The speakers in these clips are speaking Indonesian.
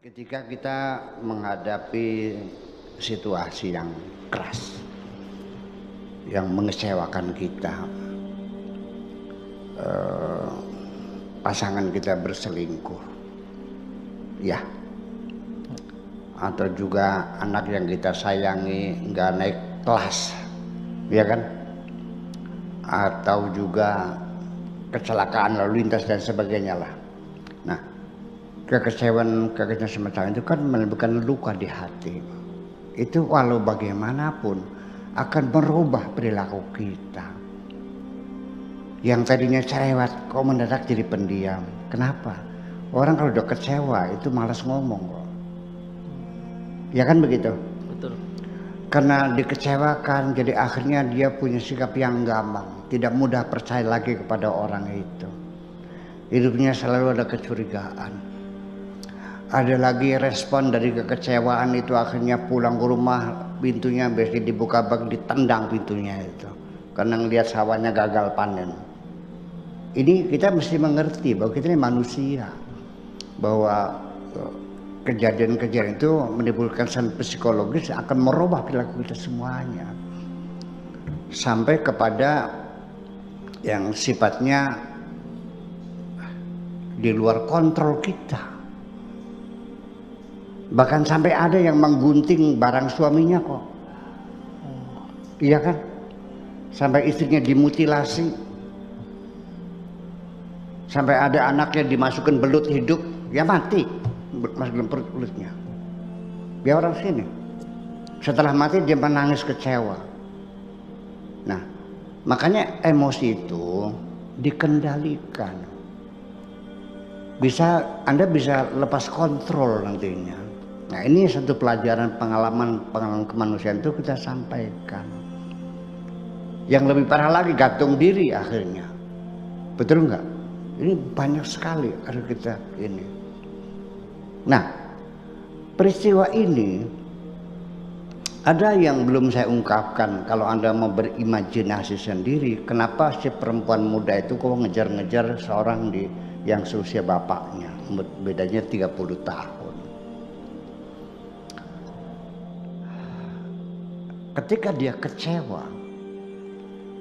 Ketika kita menghadapi situasi yang keras, yang mengecewakan kita, pasangan kita berselingkuh, ya, atau juga anak yang kita sayangi nggak naik kelas, ya kan, atau juga kecelakaan lalu lintas dan sebagainya lah. Nah, kekecewaan semacam itu kan menimbulkan luka di hati. Itu walau bagaimanapun akan merubah perilaku kita. Yang tadinya cerewet kok mendadak jadi pendiam. Kenapa? Orang kalau udah kecewa itu malas ngomong kok. Ya kan begitu? Betul. Karena dikecewakan jadi akhirnya dia punya sikap yang gampang, tidak mudah percaya lagi kepada orang itu. Hidupnya selalu ada kecurigaan. Ada lagi respon dari kekecewaan itu, akhirnya pulang ke rumah pintunya biasanya dibuka bak, ditendang pintunya itu karena ngelihat sawahnya gagal panen. Ini kita mesti mengerti bahwa kita ini manusia, bahwa kejadian-kejadian itu menimbulkan kesan psikologis akan merubah perilaku kita semuanya sampai kepada yang sifatnya di luar kontrol kita. Bahkan sampai ada yang menggunting barang suaminya kok. Iya kan? Sampai istrinya dimutilasi. Sampai ada anaknya dimasukkan belut hidup, ya mati. Masuk dalam perutnya. Dia orang sini. Setelah mati dia menangis kecewa. Nah, makanya emosi itu dikendalikan. Anda bisa lepas kontrol nantinya. Nah, ini satu pelajaran pengalaman kemanusiaan itu kita sampaikan. Yang lebih parah lagi gantung diri akhirnya. Betul nggak? Ini banyak sekali harus kita ini. Nah, peristiwa ini ada yang belum saya ungkapkan. Kalau Anda mau berimajinasi sendiri, kenapa si perempuan muda itu kok ngejar-ngejar seorang yang seusia bapaknya, bedanya 30 tahun. Ketika dia kecewa,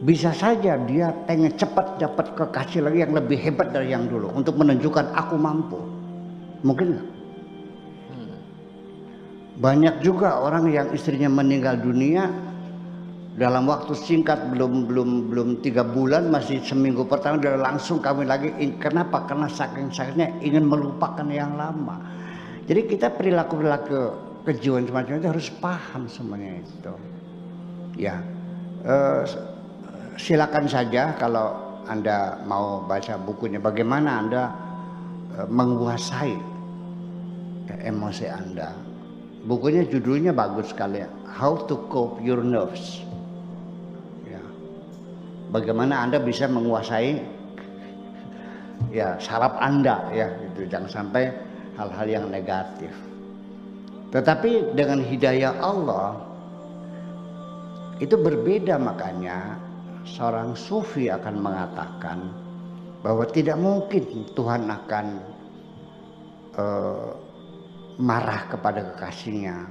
bisa saja dia pengen cepat dapat kekasih lagi yang lebih hebat dari yang dulu untuk menunjukkan aku mampu. Mungkin nggak? Banyak juga orang yang istrinya meninggal dunia dalam waktu singkat, belum 3 bulan, masih seminggu pertama dia langsung kawin lagi. Kenapa? Karena saking sakitnya ingin melupakan yang lama. Jadi kita perilaku kejiwaan semacam itu harus paham semuanya itu. Ya, silakan saja kalau Anda mau baca bukunya bagaimana Anda menguasai emosi Anda. Bukunya judulnya bagus sekali, How to Cope Your Nerves. Ya, bagaimana Anda bisa menguasai ya saraf Anda, ya itu, jangan sampai hal-hal yang negatif. Tetapi dengan hidayah Allah itu berbeda. Makanya seorang sufi akan mengatakan bahwa tidak mungkin Tuhan akan marah kepada kekasihnya.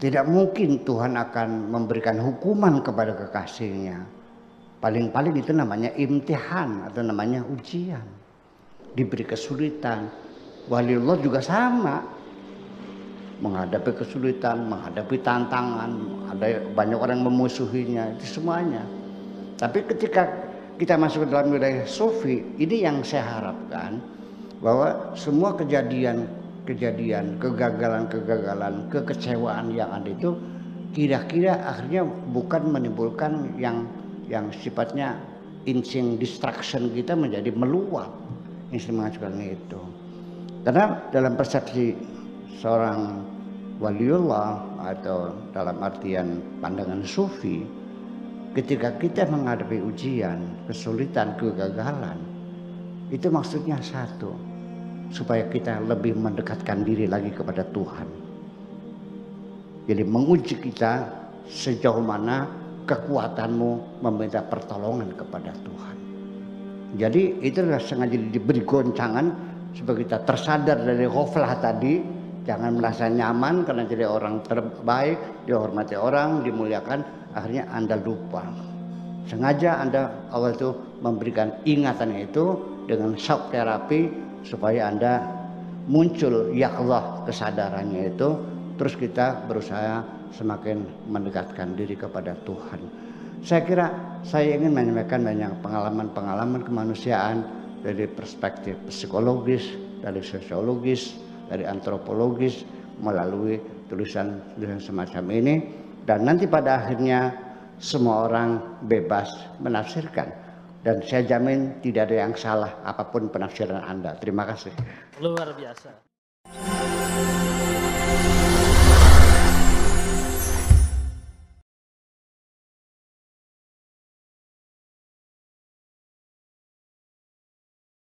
Tidak mungkin Tuhan akan memberikan hukuman kepada kekasihnya. Paling-paling itu namanya imtihan atau namanya ujian. Diberi kesulitan. Waliullah juga sama. Menghadapi kesulitan, menghadapi tantangan, ada banyak orang memusuhinya, itu semuanya. Tapi ketika kita masuk ke dalam wilayah sufi, ini yang saya harapkan, bahwa semua kejadian, kegagalan, kekecewaan yang ada itu kira-kira akhirnya bukan menimbulkan yang sifatnya insting distraction kita menjadi meluap, insting menghancurkan itu. Karena dalam persepsi seorang waliullah atau dalam artian pandangan sufi, ketika kita menghadapi ujian, kesulitan, kegagalan, itu maksudnya satu, supaya kita lebih mendekatkan diri lagi kepada Tuhan. Jadi menguji kita sejauh mana kekuatanmu meminta pertolongan kepada Tuhan. Jadi itu adalah sengaja diberi goncangan supaya kita tersadar dari ghaflah tadi, Jangan merasa nyaman karena jadi orang terbaik, dihormati orang, dimuliakan, akhirnya Anda lupa. Sengaja Allah itu memberikan ingatan itu dengan shock terapi supaya Anda muncul ya Allah kesadarannya itu, terus kita berusaha semakin mendekatkan diri kepada Tuhan. Saya kira saya ingin menyampaikan banyak pengalaman-pengalaman kemanusiaan dari perspektif psikologis, dari sosiologis, dari antropologis melalui tulisan semacam ini, dan nanti pada akhirnya semua orang bebas menafsirkan, dan saya jamin tidak ada yang salah apapun penafsiran Anda. Terima kasih. Luar biasa.